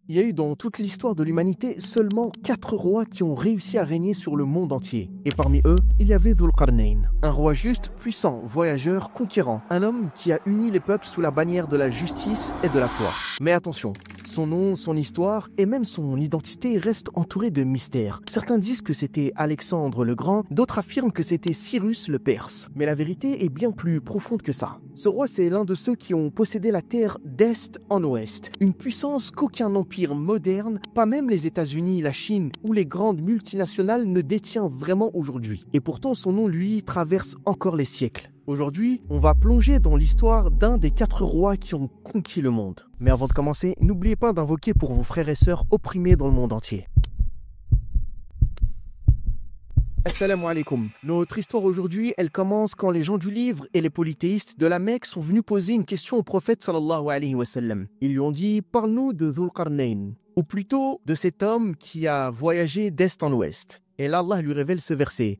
Il y a eu dans toute l'histoire de l'humanité seulement 4 rois qui ont réussi à régner sur le monde entier. Et parmi eux, il y avait Dhul Qarnayn, un roi juste, puissant, voyageur, conquérant, un homme qui a uni les peuples sous la bannière de la justice et de la foi. Mais attention, son nom, son histoire et même son identité restent entourés de mystères. Certains disent que c'était Alexandre le Grand, d'autres affirment que c'était Cyrus le Perse. Mais la vérité est bien plus profonde que ça. Ce roi, c'est l'un de ceux qui ont possédé la terre d'est en ouest, une puissance qu'aucun empire moderne, pas même les États-Unis, la Chine ou les grandes multinationales ne détient vraiment aujourd'hui. Et pourtant, son nom, lui, traverse encore les siècles. Aujourd'hui, on va plonger dans l'histoire d'un des 4 rois qui ont conquis le monde. Mais avant de commencer, n'oubliez pas d'invoquer pour vos frères et sœurs opprimés dans le monde entier. Assalamu alaikum. Notre histoire aujourd'hui, elle commence quand les gens du livre et les polythéistes de la Mecque sont venus poser une question au prophète sallallahu alayhi wa sallam. Ils lui ont dit « Parle-nous de Dhul Qarnayn » ou plutôt de cet homme qui a voyagé d'est en ouest. Et là, Allah lui révèle ce verset.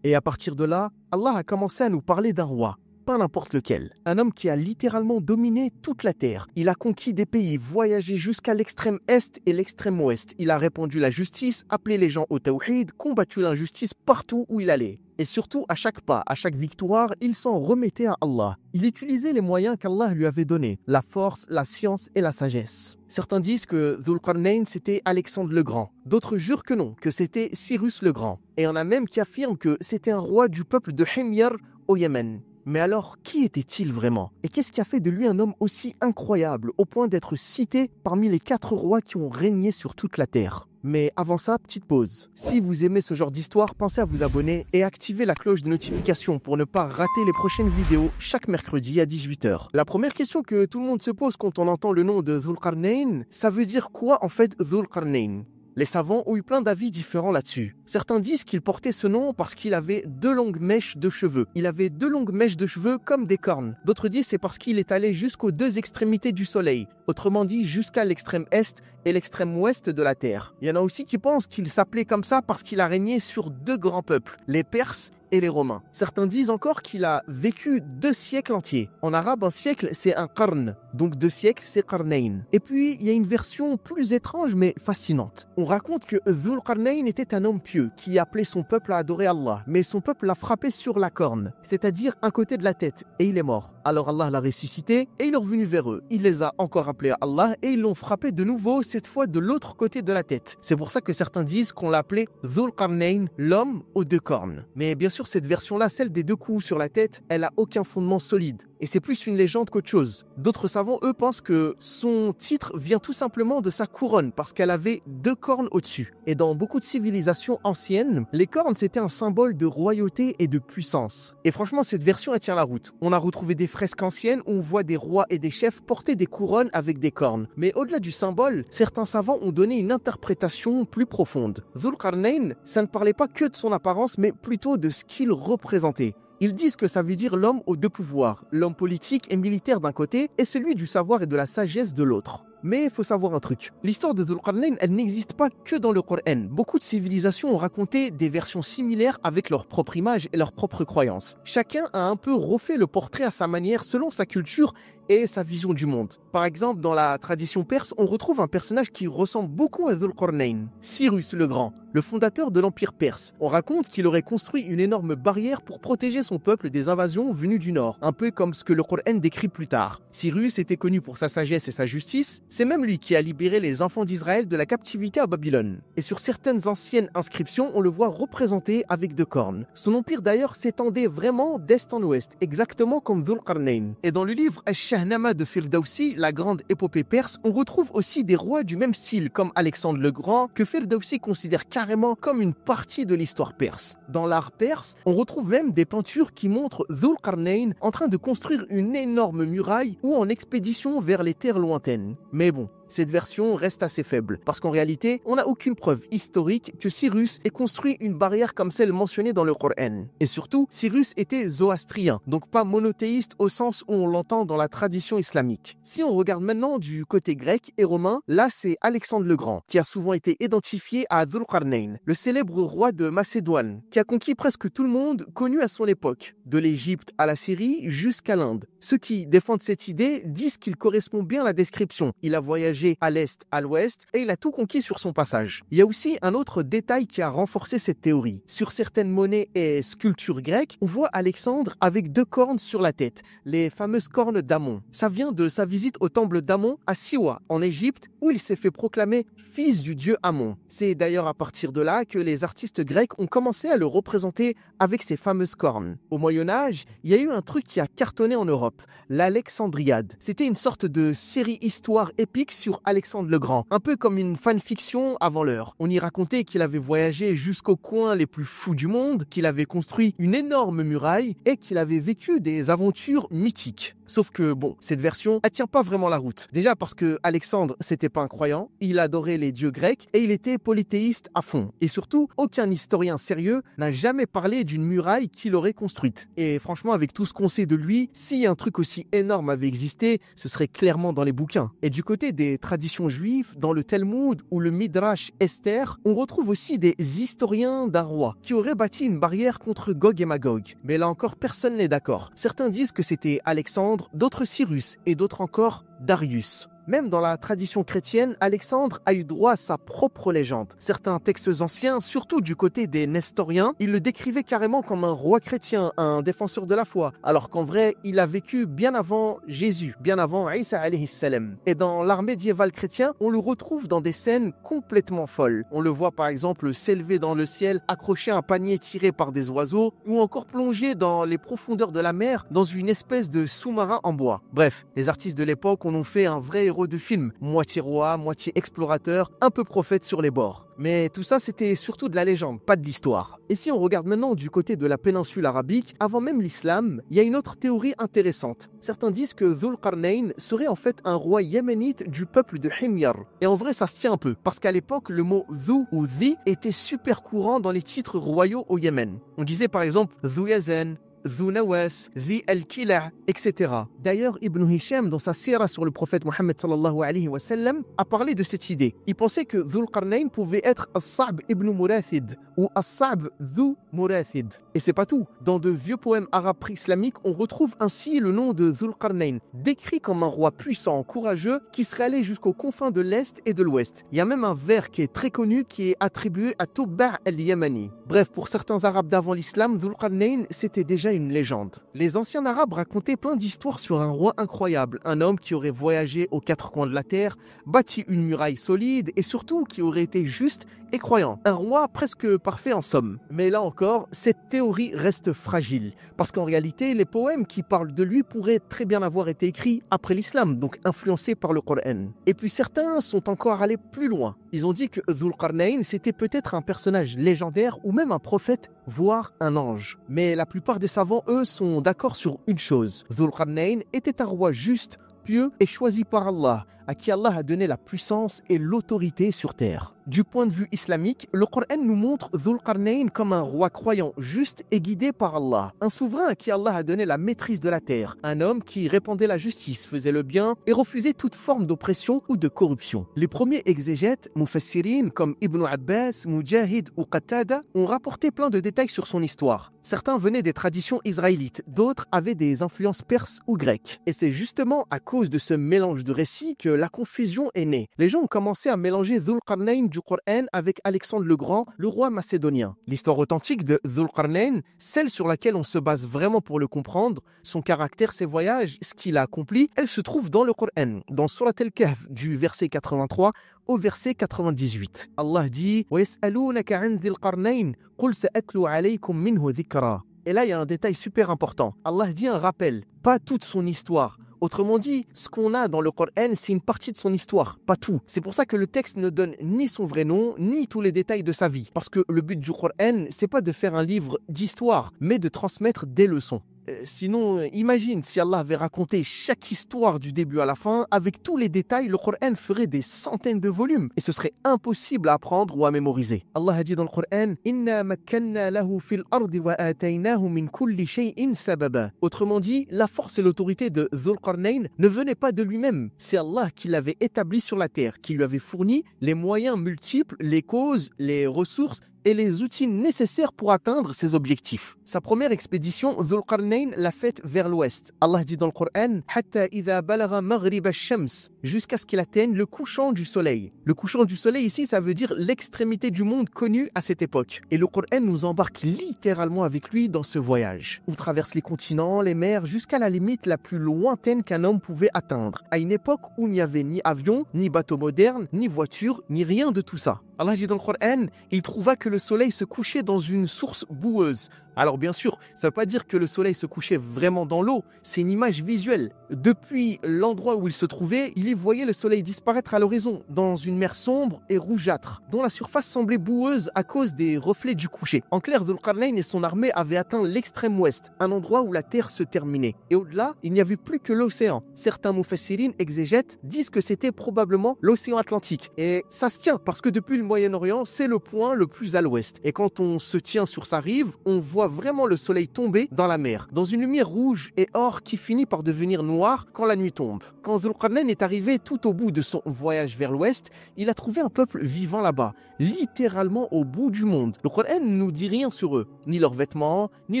Et à partir de là, Allah a commencé à nous parler d'un roi. Pas n'importe lequel. Un homme qui a littéralement dominé toute la terre. Il a conquis des pays, voyagé jusqu'à l'extrême est et l'extrême ouest. Il a répandu la justice, appelé les gens au tawhid, combattu l'injustice partout où il allait. Et surtout, à chaque pas, à chaque victoire, il s'en remettait à Allah. Il utilisait les moyens qu'Allah lui avait donnés, la force, la science et la sagesse. Certains disent que Dhul Qarnayn, c'était Alexandre le Grand. D'autres jurent que non, que c'était Cyrus le Grand. Et il y en a même qui affirment que c'était un roi du peuple de Himyar au Yémen. Mais alors, qui était-il vraiment? Et qu'est-ce qui a fait de lui un homme aussi incroyable, au point d'être cité parmi les 4 rois qui ont régné sur toute la terre? Mais avant ça, petite pause. Si vous aimez ce genre d'histoire, pensez à vous abonner et activer la cloche de notification pour ne pas rater les prochaines vidéos chaque mercredi à 18 h. La première question que tout le monde se pose quand on entend le nom de Dhul Qarnayn, ça veut dire quoi en fait Dhul Qarnayn? Les savants ont eu plein d'avis différents là-dessus. Certains disent qu'il portait ce nom parce qu'il avait 2 longues mèches de cheveux. Il avait 2 longues mèches de cheveux comme des cornes. D'autres disent c'est parce qu'il est allé jusqu'aux 2 extrémités du soleil. Autrement dit, jusqu'à l'extrême est et l'extrême ouest de la terre. Il y en a aussi qui pensent qu'il s'appelait comme ça parce qu'il a régné sur 2 grands peuples, les Perses et les Romains. Certains disent encore qu'il a vécu 2 siècles entiers. En arabe, un siècle, c'est un qarn. Donc 2 siècles, c'est qarnayn. Et puis, il y a une version plus étrange mais fascinante. On raconte que Dhul Qarnayn était un homme pieux qui appelait son peuple à adorer Allah. Mais son peuple l'a frappé sur la corne, c'est-à-dire un côté de la tête, et il est mort. Alors Allah l'a ressuscité et il est revenu vers eux. Il les a encore appelés à Allah et ils l'ont frappé de nouveau, cette fois de l'autre côté de la tête. C'est pour ça que certains disent qu'on l'appelait Dhul Qarnayn, l'homme aux 2 cornes. Mais bien sûr, cette version-là, celle des 2 coups sur la tête, elle a aucun fondement solide. Et c'est plus une légende qu'autre chose. D'autres savants, eux, pensent que son titre vient tout simplement de sa couronne, parce qu'elle avait 2 cornes au-dessus. Et dans beaucoup de civilisations anciennes, les cornes, c'était un symbole de royauté et de puissance. Et franchement, cette version, elle tient la route. On a retrouvé des fresques anciennes où on voit des rois et des chefs porter des couronnes avec des cornes. Mais au-delà du symbole, certains savants ont donné une interprétation plus profonde. Dhul Qarnayn, ça ne parlait pas que de son apparence, mais plutôt de ce qu'il représentait. Ils disent que ça veut dire l'homme aux 2 pouvoirs, l'homme politique et militaire d'un côté et celui du savoir et de la sagesse de l'autre. Mais il faut savoir un truc. L'histoire de Dhul Qarnayn, elle n'existe pas que dans le Coran. Beaucoup de civilisations ont raconté des versions similaires avec leur propre image et leurs propres croyances. Chacun a un peu refait le portrait à sa manière selon sa culture et sa vision du monde. Par exemple, dans la tradition perse, on retrouve un personnage qui ressemble beaucoup à Dhul Qarnayn, Cyrus le Grand, le fondateur de l'Empire perse. On raconte qu'il aurait construit une énorme barrière pour protéger son peuple des invasions venues du nord, un peu comme ce que le Coran décrit plus tard. Cyrus était connu pour sa sagesse et sa justice. C'est même lui qui a libéré les enfants d'Israël de la captivité à Babylone. Et sur certaines anciennes inscriptions, on le voit représenté avec 2 cornes. Son empire d'ailleurs s'étendait vraiment d'est en ouest, exactement comme Dhul Qarnayn. Et dans le livre Ash-Shahnama de Firdawsi, la grande épopée perse, on retrouve aussi des rois du même style, comme Alexandre le Grand, que Firdawsi considère carrément comme une partie de l'histoire perse. Dans l'art perse, on retrouve même des peintures qui montrent Dhul Qarnayn en train de construire une énorme muraille ou en expédition vers les terres lointaines. Mais bon, Cette version reste assez faible, parce qu'en réalité, on n'a aucune preuve historique que Cyrus ait construit une barrière comme celle mentionnée dans le Coran. Et surtout, Cyrus était zoroastrien, donc pas monothéiste au sens où on l'entend dans la tradition islamique. Si on regarde maintenant du côté grec et romain, là c'est Alexandre le Grand, qui a souvent été identifié à Dhul-Qarnayn, le célèbre roi de Macédoine, qui a conquis presque tout le monde connu à son époque, de l'Égypte à la Syrie jusqu'à l'Inde. Ceux qui défendent cette idée disent qu'il correspond bien à la description. Il a voyagé à l'est, à l'ouest, et il a tout conquis sur son passage. Il y a aussi un autre détail qui a renforcé cette théorie. Sur certaines monnaies et sculptures grecques, on voit Alexandre avec 2 cornes sur la tête, les fameuses cornes d'Amon. Ça vient de sa visite au temple d'Amon à Siwa, en Égypte, où il s'est fait proclamer fils du dieu Amon. C'est d'ailleurs à partir de là que les artistes grecs ont commencé à le représenter avec ces fameuses cornes. Au Moyen-Âge, il y a eu un truc qui a cartonné en Europe, l'Alexandriade. C'était une sorte de série histoire épique sur Alexandre le Grand, un peu comme une fanfiction avant l'heure. On y racontait qu'il avait voyagé jusqu'aux coins les plus fous du monde, qu'il avait construit une énorme muraille et qu'il avait vécu des aventures mythiques. Sauf que bon, cette version, elle tient pas vraiment la route. Déjà parce que Alexandre, c'était pas un croyant, il adorait les dieux grecs et il était polythéiste à fond. Et surtout, aucun historien sérieux n'a jamais parlé d'une muraille qu'il aurait construite. Et franchement, avec tout ce qu'on sait de lui, si un truc aussi énorme avait existé, ce serait clairement dans les bouquins. Et du côté des traditions juives, dans le Talmud ou le Midrash Esther, on retrouve aussi des historiens d'un roi qui aurait bâti une barrière contre Gog et Magog. Mais là encore, personne n'est d'accord. Certains disent que c'était Alexandre, d'autres Cyrus et d'autres encore Darius. Même dans la tradition chrétienne, Alexandre a eu droit à sa propre légende. Certains textes anciens, surtout du côté des Nestoriens, ils le décrivaient carrément comme un roi chrétien, un défenseur de la foi, alors qu'en vrai, il a vécu bien avant Jésus, bien avant Isa alayhi salam. Et dans l'art médiéval chrétien, on le retrouve dans des scènes complètement folles. On le voit par exemple s'élever dans le ciel, accroché à un panier tiré par des oiseaux, ou encore plongé dans les profondeurs de la mer dans une espèce de sous-marin en bois. Bref, les artistes de l'époque en ont fait un vrai héros de film, moitié roi, moitié explorateur, un peu prophète sur les bords. Mais tout ça, c'était surtout de la légende, pas de l'histoire. Et si on regarde maintenant du côté de la péninsule arabique, avant même l'islam, il y a une autre théorie intéressante. Certains disent que Dhul-Qarnayn serait en fait un roi yéménite du peuple de Himyar. Et en vrai, ça se tient un peu, parce qu'à l'époque, le mot Dhu ou Dhi était super courant dans les titres royaux au Yémen. On disait par exemple Dhu Yazen, Dhu Nawas, Dhi al-Kila', etc. D'ailleurs, Ibn Hisham, dans sa sira sur le prophète Mohammed sallallahu alayhi wa sallam, a parlé de cette idée. Il pensait que Dhul-Qarnayn pouvait être As-Sa'b ibn Murathid ou As-Sa'b Dhu Murathid. Et c'est pas tout. Dans de vieux poèmes arabes pré-islamiques, on retrouve ainsi le nom de Dhul-Qarnayn, décrit comme un roi puissant, courageux, qui serait allé jusqu'aux confins de l'Est et de l'Ouest. Il y a même un vers qui est très connu qui est attribué à Tubba' al-Yamani. Bref, pour certains arabes d'avant l'islam, Dhul-Qarnayn, c'était déjà une légende. Les anciens arabes racontaient plein d'histoires sur un roi incroyable, un homme qui aurait voyagé aux 4 coins de la terre, bâti une muraille solide et surtout qui aurait été juste et croyant. Un roi presque parfait en somme. Mais là encore, cette théorie reste fragile, parce qu'en réalité, les poèmes qui parlent de lui pourraient très bien avoir été écrits après l'islam, donc influencés par le Coran. Et puis certains sont encore allés plus loin. Ils ont dit que Dhul-Qarnayn, c'était peut-être un personnage légendaire ou même un prophète, voire un ange. Mais la plupart des savants, eux, sont d'accord sur une chose. Dhul-Qarnayn était un roi juste, pieux et choisi par Allah, à qui Allah a donné la puissance et l'autorité sur terre. Du point de vue islamique, le Coran nous montre Dhul-Qarnayn comme un roi croyant, juste et guidé par Allah. Un souverain à qui Allah a donné la maîtrise de la terre. Un homme qui répandait la justice, faisait le bien et refusait toute forme d'oppression ou de corruption. Les premiers exégètes, mufassirin comme Ibn Abbas, Mujahid ou Qatada, ont rapporté plein de détails sur son histoire. Certains venaient des traditions israélites, d'autres avaient des influences perses ou grecques. Et c'est justement à cause de ce mélange de récits que la confusion est née. Les gens ont commencé à mélanger Dhul-Qarnayn du Coran avec Alexandre le Grand, le roi macédonien. L'histoire authentique de Dhul-Qarnayn, celle sur laquelle on se base vraiment pour le comprendre, son caractère, ses voyages, ce qu'il a accompli, elle se trouve dans le Coran, dans Surat al-Kahf, du verset 83 au verset 98. Allah dit « وَيَسْأَلُونَكَ عَنْ ذِي الْقَرْنَيْنِ قُلْ سَأَتْلُو عَلَيْكُمْ مِنْهُ ذِكْرًا » Et là, il y a un détail super important. Allah dit un rappel, pas toute son histoire. Autrement dit, ce qu'on a dans le Coran, c'est une partie de son histoire, pas tout. C'est pour ça que le texte ne donne ni son vrai nom, ni tous les détails de sa vie. Parce que le but du Coran, c'est pas de faire un livre d'histoire, mais de transmettre des leçons. Sinon, imagine si Allah avait raconté chaque histoire du début à la fin, avec tous les détails, le Coran ferait des centaines de volumes et ce serait impossible à apprendre ou à mémoriser. Allah a dit dans le Coran « Inna makkanna lahu fil ardi wa ataynahu min kulli shay'in sababa » Autrement dit, la force et l'autorité de Dhul Qarnayn ne venaient pas de lui-même. C'est Allah qui l'avait établi sur la terre, qui lui avait fourni les moyens multiples, les causes, les ressources et les outils nécessaires pour atteindre ses objectifs. Sa première expédition, Dhul Qarnayn l'a faite vers l'ouest. Allah dit dans le Coran « Hatta idha balagha maghrib ash-shams » jusqu'à ce qu'il atteigne le couchant du soleil. Le couchant du soleil ici, ça veut dire l'extrémité du monde connue à cette époque. Et le Coran nous embarque littéralement avec lui dans ce voyage. On traverse les continents, les mers, jusqu'à la limite la plus lointaine qu'un homme pouvait atteindre. À une époque où il n'y avait ni avion, ni bateau moderne, ni voiture, ni rien de tout ça. Allah dit dans le Coran, il trouva que le soleil se couchait dans une source boueuse. Alors bien sûr, ça ne veut pas dire que le soleil se couchait vraiment dans l'eau, c'est une image visuelle. Depuis l'endroit où il se trouvait, il y voyait le soleil disparaître à l'horizon, dans une mer sombre et rougeâtre, dont la surface semblait boueuse à cause des reflets du coucher. En clair, Dhul Qarnayn et son armée avaient atteint l'extrême ouest, un endroit où la terre se terminait. Et au-delà, il n'y avait plus que l'océan. Certains mufassirin exégètes disent que c'était probablement l'océan Atlantique. Et ça se tient, parce que depuis le Moyen-Orient, c'est le point le plus à l'ouest. Et quand on se tient sur sa rive, on voit vraiment le soleil tomber dans la mer, dans une lumière rouge et or qui finit par devenir noire quand la nuit tombe. Quand Dhul Qarnayn est arrivé tout au bout de son voyage vers l'ouest, il a trouvé un peuple vivant là-bas, littéralement au bout du monde. Le Coran ne nous dit rien sur eux, ni leurs vêtements, ni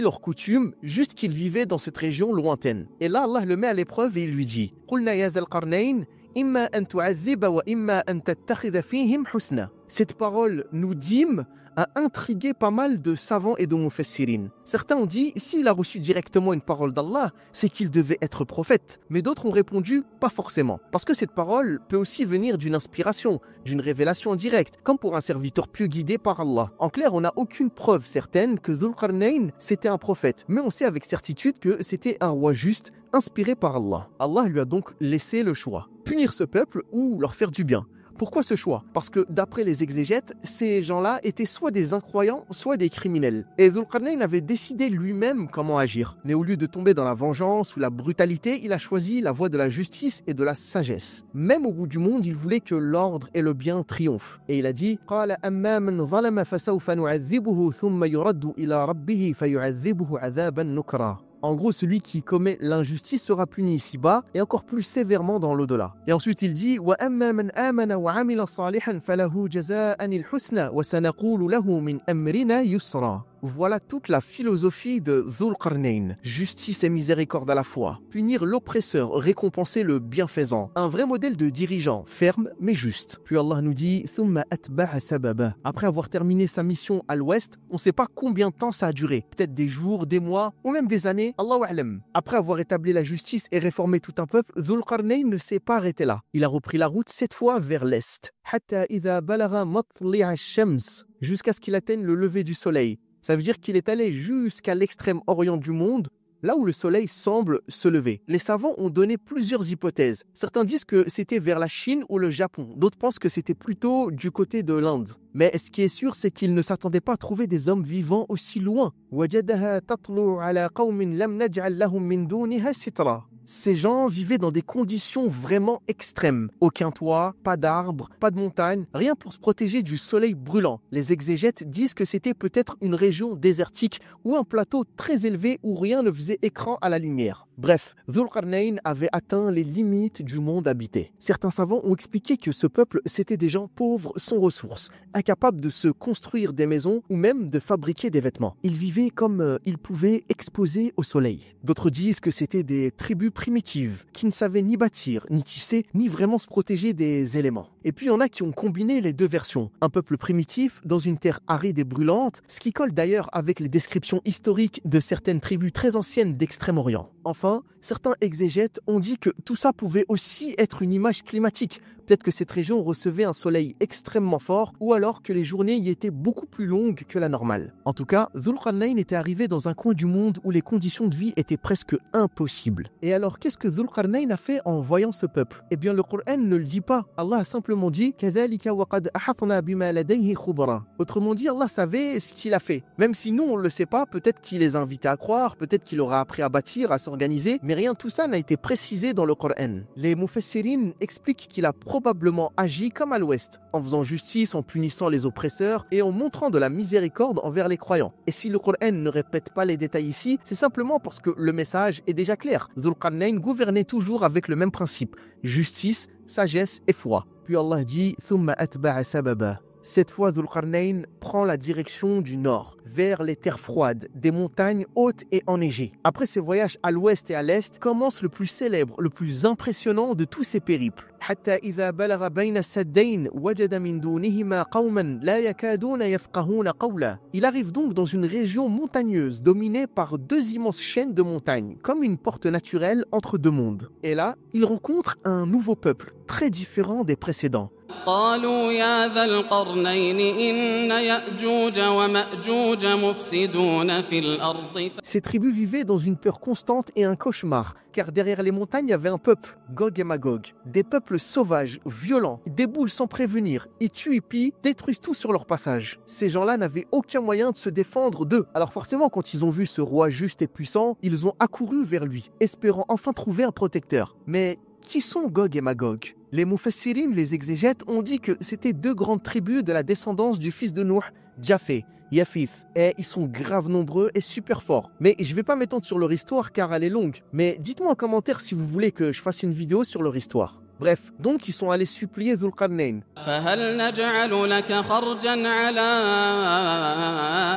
leurs coutumes, juste qu'ils vivaient dans cette région lointaine. Et là, Allah le met à l'épreuve et il lui dit « Qulna ya Dhul Qarnayn, imma an tu'adhiba wa imma an tattakhidha fihim husna » Cette parole nous dîme a intrigué pas mal de savants et de mufassirin. Certains ont dit, s'il a reçu directement une parole d'Allah, c'est qu'il devait être prophète. Mais d'autres ont répondu, pas forcément. Parce que cette parole peut aussi venir d'une inspiration, d'une révélation directe, comme pour un serviteur plus guidé par Allah. En clair, on n'a aucune preuve certaine que Dhul Qarnayn c'était un prophète. Mais on sait avec certitude que c'était un roi juste, inspiré par Allah. Allah lui a donc laissé le choix. Punir ce peuple ou leur faire du bien. Pourquoi ce choix? Parce que d'après les exégètes, ces gens-là étaient soit des incroyants, soit des criminels. Et Dhul Qarnayn avait décidé lui-même comment agir. Mais au lieu de tomber dans la vengeance ou la brutalité, il a choisi la voie de la justice et de la sagesse. Même au bout du monde, il voulait que l'ordre et le bien triomphent. Et il a dit « قَالَ أَمَّا مَنْ ظَلَمَ فَسَوْفَ نُعَذِّبُهُ ثُمَّ يُرَدُّ إِلَى رَبِّهِ فَيُعَذِّبُهُ عَذَابًا نُكْرًا » En gros, celui qui commet l'injustice sera puni ici-bas et encore plus sévèrement dans l'au-delà. Et ensuite, il dit وَأَمَّا مَنْ آمَنَ وَعَمِلَ صَالِحًا فَلَهُ جَزَاءً الْحُسْنَى وَسَنَقُولُ لَهُ مِنْ أَمْرِنَا يُسْرًا. Voilà toute la philosophie de Dhul Qarnayn. Justice et miséricorde à la fois. Punir l'oppresseur, récompenser le bienfaisant. Un vrai modèle de dirigeant, ferme mais juste. Puis Allah nous dit ثُمَّ أَتْبَعَ سَبَبًا. Après avoir terminé sa mission à l'ouest, on ne sait pas combien de temps ça a duré. Peut-être des jours, des mois ou même des années. Allahu a'lam. Après avoir établi la justice et réformé tout un peuple, Dhul Qarnayn ne s'est pas arrêté là. Il a repris la route cette fois vers l'est. حَتَّى إِذَا بَلَغَ مَطْلِعَ الشَّمْسِ. Jusqu'à ce qu'il atteigne le lever du soleil. Ça veut dire qu'il est allé jusqu'à l'extrême orient du monde, là où le soleil semble se lever. Les savants ont donné plusieurs hypothèses. Certains disent que c'était vers la Chine ou le Japon. D'autres pensent que c'était plutôt du côté de l'Inde. Mais ce qui est sûr, c'est qu'ils ne s'attendaient pas à trouver des hommes vivants aussi loin. وَجَدَهَا تَطْلُعُ عَلَى قَوْمٍ لَمْ نَجْعَلْ لَهُم مِّن دُونِهَا سِتْرًا. Ces gens vivaient dans des conditions vraiment extrêmes. Aucun toit, pas d'arbres, pas de montagnes, rien pour se protéger du soleil brûlant. Les exégètes disent que c'était peut-être une région désertique ou un plateau très élevé où rien ne faisait écran à la lumière. Bref, Dhul Qarnayn avait atteint les limites du monde habité. Certains savants ont expliqué que ce peuple, c'était des gens pauvres sans ressources, incapables de se construire des maisons ou même de fabriquer des vêtements. Ils vivaient comme ils pouvaient, exposés au soleil. D'autres disent que c'était des tribus primitives, qui ne savaient ni bâtir, ni tisser, ni vraiment se protéger des éléments. Et puis il y en a qui ont combiné les deux versions. Un peuple primitif dans une terre aride et brûlante, ce qui colle d'ailleurs avec les descriptions historiques de certaines tribus très anciennes d'Extrême-Orient. Enfin, certains exégètes ont dit que tout ça pouvait aussi être une image climatique. Peut-être que cette région recevait un soleil extrêmement fort ou alors que les journées y étaient beaucoup plus longues que la normale. En tout cas, Dhul Qarnayn était arrivé dans un coin du monde où les conditions de vie étaient presque impossibles. Et alors alors qu'est-ce que Dhul Qarnayn a fait en voyant ce peuple? Eh bien le Coran ne le dit pas. Allah a simplement dit كَذَلِكَ وَقَدْ أَحَطْنَا بِمَا لَدَيْهِ خُبْرًا. Autrement dit, Allah savait ce qu'il a fait. Même si nous on ne le sait pas, peut-être qu'il les a invités à croire, peut-être qu'il aura appris à bâtir, à s'organiser, mais rien de tout ça n'a été précisé dans le Coran. Les Mufassirin expliquent qu'il a probablement agi comme à l'Ouest, en faisant justice, en punissant les oppresseurs et en montrant de la miséricorde envers les croyants. Et si le Coran ne répète pas les détails ici, c'est simplement parce que le message est déjà clair. Dhul Qarnayn gouvernait toujours avec le même principe, justice, sagesse et foi. Puis Allah dit « Thumma atba'a sababa ». Cette fois, Dhul Qarnayn prend la direction du nord, vers les terres froides, des montagnes hautes et enneigées. Après ses voyages à l'ouest et à l'est, commence le plus célèbre, le plus impressionnant de tous ses périples. حتى إذا بلغ بين السدين وجد من دونهما قوما لا يكادون يفقهون قولا. Il arrive donc dans une région montagneuse dominée par deux immenses chaînes de montagnes, comme une porte naturelle entre deux mondes. Et là, il rencontre un nouveau peuple, très différent des précédents. قالوا يا ذا القرنين إن يأجوج ومأجوج مفسدون في الأرض. Ces tribus vivaient dans une peur constante et un cauchemar, car derrière les montagnes, il y avait un peuple, Gog et Magog, des peuples sauvages, violents, déboulent sans prévenir, ils tuent et pillent, détruisent tout sur leur passage. Ces gens-là n'avaient aucun moyen de se défendre d'eux. Alors forcément, quand ils ont vu ce roi juste et puissant, ils ont accouru vers lui, espérant enfin trouver un protecteur. Mais qui sont Gog et Magog? Les Mufassirin, les exégètes, ont dit que c'était deux grandes tribus de la descendance du fils de Nuh, Japheth, Yafith, et ils sont grave nombreux et super forts. Mais je vais pas m'étendre sur leur histoire car elle est longue. Mais dites-moi en commentaire si vous voulez que je fasse une vidéo sur leur histoire. Bref, donc ils sont allés supplier Dhul Qarnayn. فهل نجعل لك خرجا على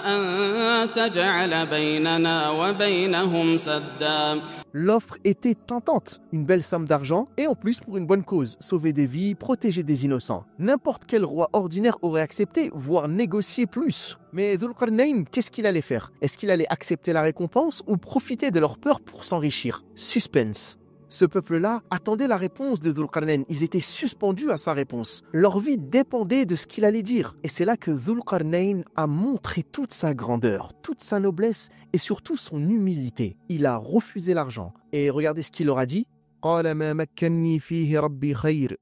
أن تجعل بيننا وبينهم سدا. L'offre était tentante, une belle somme d'argent et en plus pour une bonne cause, sauver des vies, protéger des innocents. N'importe quel roi ordinaire aurait accepté, voire négocié plus. Mais Dhul Qarnayn, qu'est-ce qu'il allait faire? Est-ce qu'il allait accepter la récompense ou profiter de leur peur pour s'enrichir? Suspense. Ce peuple-là attendait la réponse de Dhul Qarnayn. Ils étaient suspendus à sa réponse. Leur vie dépendait de ce qu'il allait dire. Et c'est là que Dhul Qarnayn a montré toute sa grandeur, toute sa noblesse et surtout son humilité. Il a refusé l'argent. Et regardez ce qu'il leur a dit. قال ما مكنني فيه ربي خير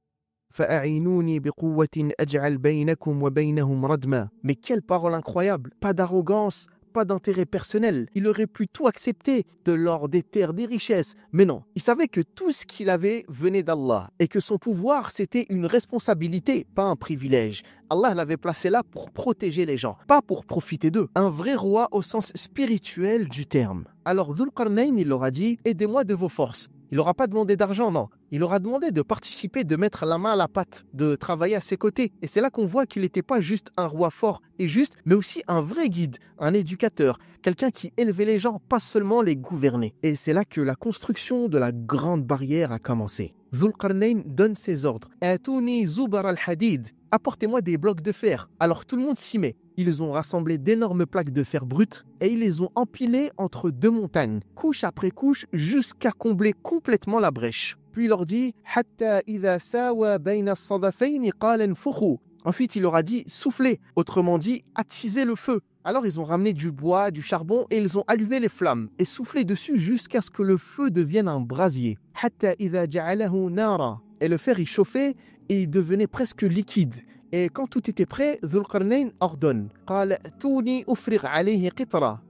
فأعينوني بقوة أجعل بينكم وبينهم ردما. Mais quelle parole incroyable! Pas d'arrogance, pas d'intérêt personnel. Il aurait pu tout accepter, de l'or, des terres, des richesses. Mais non, il savait que tout ce qu'il avait venait d'Allah et que son pouvoir, c'était une responsabilité, pas un privilège. Allah l'avait placé là pour protéger les gens, pas pour profiter d'eux. Un vrai roi au sens spirituel du terme. Alors Dhul Qarnayn, il leur a dit « Aidez-moi de vos forces ». Il n'aura pas demandé d'argent, non. Il aura demandé de participer, de mettre la main à la pâte, de travailler à ses côtés. Et c'est là qu'on voit qu'il n'était pas juste un roi fort et juste, mais aussi un vrai guide, un éducateur, quelqu'un qui élevait les gens, pas seulement les gouverner. Et c'est là que la construction de la grande barrière a commencé. Dhul Qarnayn donne ses ordres. « Atouni zubar al-hadid » apportez-moi des blocs de fer. Alors tout le monde s'y met. Ils ont rassemblé d'énormes plaques de fer brut et ils les ont empilées entre deux montagnes, couche après couche, jusqu'à combler complètement la brèche. Puis il leur dit « Hatta idha sawa bayna as-sadafayn qala anfukhu » Ensuite, il leur a dit « Soufflez », autrement dit « Attisez le feu ». Alors ils ont ramené du bois, du charbon et ils ont allumé les flammes et soufflé dessus jusqu'à ce que le feu devienne un brasier. « Hatta idha ja'alahu nara » Et le fer y chauffait et il devenait presque liquide. Et quand tout était prêt, Dhul Qarnayn ordonne.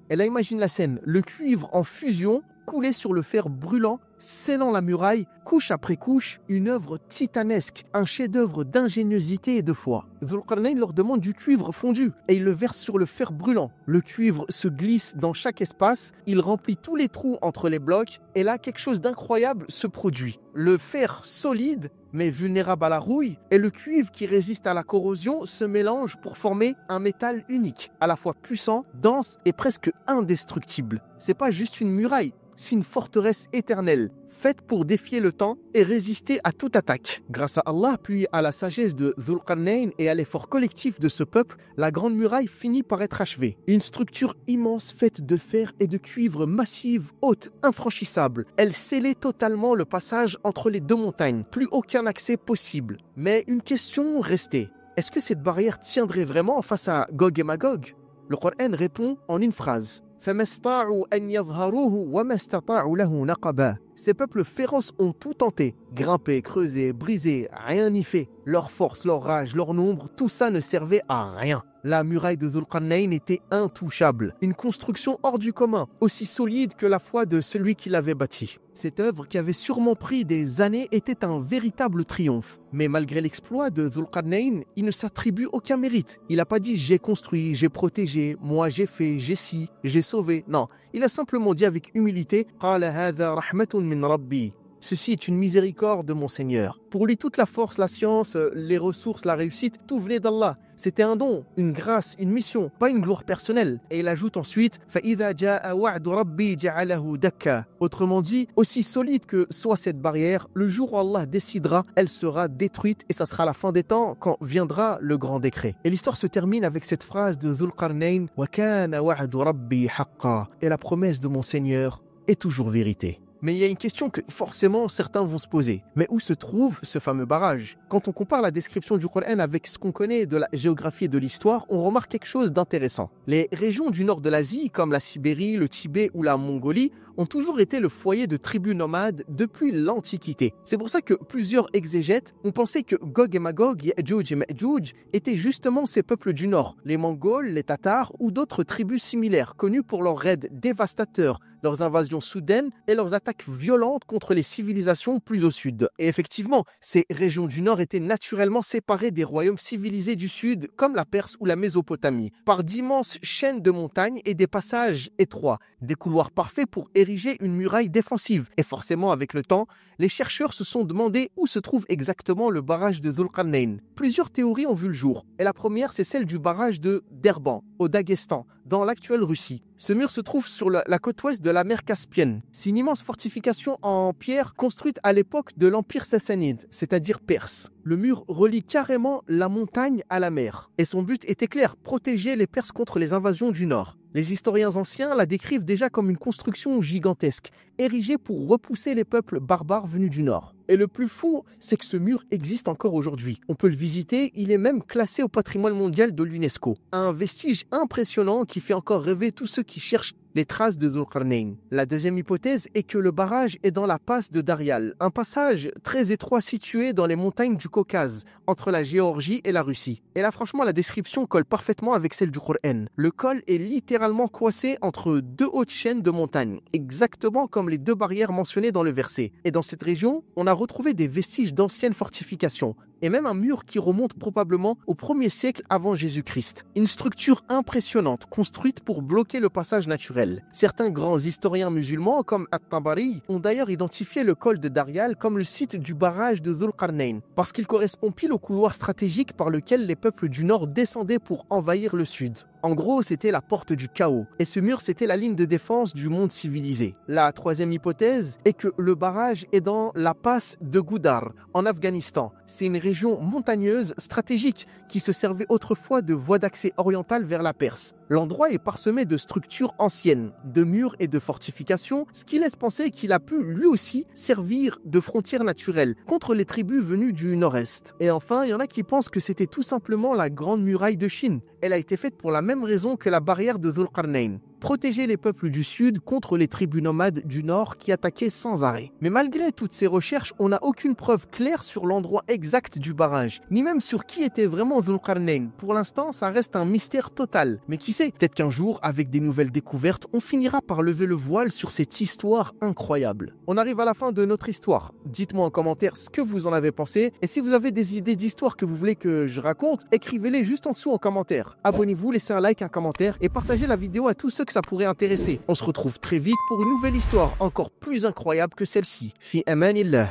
Et là, imagine la scène. Le cuivre en fusion coulait sur le fer brûlant, scellant la muraille, couche après couche, une œuvre titanesque, un chef-d'œuvre d'ingéniosité et de foi. Dhul Qarnayn leur demande du cuivre fondu et il le verse sur le fer brûlant. Le cuivre se glisse dans chaque espace, il remplit tous les trous entre les blocs et là, quelque chose d'incroyable se produit. Le fer solide mais vulnérable à la rouille, et le cuivre qui résiste à la corrosion se mélange pour former un métal unique, à la fois puissant, dense et presque indestructible. C'est pas juste une muraille, c'est une forteresse éternelle, faite pour défier le temps et résister à toute attaque. Grâce à Allah, puis à la sagesse de Dhul Qarnayn et à l'effort collectif de ce peuple, la grande muraille finit par être achevée. Une structure immense faite de fer et de cuivre massive, haute, infranchissable. Elle scellait totalement le passage entre les deux montagnes. Plus aucun accès possible. Mais une question restait. Est-ce que cette barrière tiendrait vraiment face à Gog et Magog? Le Coran répond en une phrase. فما استطاعوا أن يظهروه وما استطاعوا له نقبا. Ces peuples féroces ont tout tenté, grimper, creuser, briser, rien n'y fait. Leur force, leur rage, leur nombre, tout ça ne servait à rien. La muraille de Dhul-Qarnayn était intouchable, une construction hors du commun, aussi solide que la foi de celui qui l'avait bâtie. Cette œuvre, qui avait sûrement pris des années, était un véritable triomphe. Mais malgré l'exploit de Dhul-Qarnayn, il ne s'attribue aucun mérite. Il n'a pas dit « j'ai construit, j'ai protégé, moi j'ai fait, j'ai si, j'ai sauvé ». Non, il a simplement dit avec humilité « Qala hadha rahmatun min rabbi ». Ceci est une miséricorde de mon Seigneur. Pour lui, toute la force, la science, les ressources, la réussite, tout venait d'Allah. C'était un don, une grâce, une mission, pas une gloire personnelle. Et il ajoute ensuite فَإِذَا جَاءَ وَعْدُ رَبِّي جَعَلَهُ دَكَّا. Autrement dit, aussi solide que soit cette barrière, le jour où Allah décidera, elle sera détruite et ça sera la fin des temps quand viendra le grand décret. Et l'histoire se termine avec cette phrase de Dhul-Qarnayn وَكَانَ وَعْدُ رَبِّي حَقًّا. Et la promesse de mon Seigneur est toujours vérité. Mais il y a une question que forcément certains vont se poser. Mais où se trouve ce fameux barrage? Quand on compare la description du Coran avec ce qu'on connaît de la géographie et de l'histoire, on remarque quelque chose d'intéressant. Les régions du nord de l'Asie, comme la Sibérie, le Tibet ou la Mongolie, ont toujours été le foyer de tribus nomades depuis l'Antiquité. C'est pour ça que plusieurs exégètes ont pensé que Gog et Magog, Ya'juj et Ma'juj, étaient justement ces peuples du nord, les Mongols, les Tatars ou d'autres tribus similaires, connues pour leurs raids dévastateurs, leurs invasions soudaines et leurs attaques violentes contre les civilisations plus au sud. Et effectivement, ces régions du nord étaient naturellement séparées des royaumes civilisés du sud, comme la Perse ou la Mésopotamie, par d'immenses chaînes de montagnes et des passages étroits, des couloirs parfaits pour ériger une muraille défensive. Et forcément, avec le temps, les chercheurs se sont demandé où se trouve exactement le barrage de Dhul-Qarnayn. Plusieurs théories ont vu le jour. Et la première, c'est celle du barrage de Derban, au Daghestan, dans l'actuelle Russie. Ce mur se trouve sur la côte ouest de la mer Caspienne. C'est une immense fortification en pierre construite à l'époque de l'Empire sassanide, c'est-à-dire perse. Le mur relie carrément la montagne à la mer. Et son but était clair, protéger les Perses contre les invasions du nord. Les historiens anciens la décrivent déjà comme une construction gigantesque, érigée pour repousser les peuples barbares venus du nord. Et le plus fou, c'est que ce mur existe encore aujourd'hui. On peut le visiter, il est même classé au patrimoine mondial de l'UNESCO. Un vestige impressionnant qui fait encore rêver tous ceux qui cherchent les traces de Dhul-Qarnayn. La deuxième hypothèse est que le barrage est dans la passe de Darial, un passage très étroit situé dans les montagnes du Caucase, entre la Géorgie et la Russie. Et là, franchement, la description colle parfaitement avec celle du Coran. Le col est littéralement coincé entre deux hautes chaînes de montagnes, exactement comme les deux barrières mentionnées dans le verset. Et dans cette région, on a retrouvé des vestiges d'anciennes fortifications, et même un mur qui remonte probablement au 1er siècle avant Jésus-Christ. Une structure impressionnante, construite pour bloquer le passage naturel. Certains grands historiens musulmans, comme At-Tabari, ont d'ailleurs identifié le col de Darial comme le site du barrage de Dhul-Qarnayn, parce qu'il correspond pile au couloir stratégique par lequel les peuples du nord descendaient pour envahir le sud. En gros, c'était la porte du chaos, et ce mur, c'était la ligne de défense du monde civilisé. La troisième hypothèse est que le barrage est dans la passe de Goudar, en Afghanistan. C'est une région montagneuse stratégique qui se servait autrefois de voie d'accès orientale vers la Perse. L'endroit est parsemé de structures anciennes, de murs et de fortifications, ce qui laisse penser qu'il a pu lui aussi servir de frontière naturelle contre les tribus venues du nord-est. Et enfin, il y en a qui pensent que c'était tout simplement la Grande Muraille de Chine. Elle a été faite pour la même raison que la barrière de Dhul-Qarnayn. Protéger les peuples du sud contre les tribus nomades du nord qui attaquaient sans arrêt. Mais malgré toutes ces recherches, on n'a aucune preuve claire sur l'endroit exact du barrage, ni même sur qui était vraiment Dhul-Qarnayn. Pour l'instant, ça reste un mystère total. Mais qui sait, peut-être qu'un jour, avec des nouvelles découvertes, on finira par lever le voile sur cette histoire incroyable. On arrive à la fin de notre histoire. Dites-moi en commentaire ce que vous en avez pensé, et si vous avez des idées d'histoire que vous voulez que je raconte, écrivez-les juste en dessous en commentaire. Abonnez-vous, laissez un like, un commentaire, et partagez la vidéo à tous ceux que ça pourrait intéresser. On se retrouve très vite pour une nouvelle histoire encore plus incroyable que celle-ci. Fi amanillah.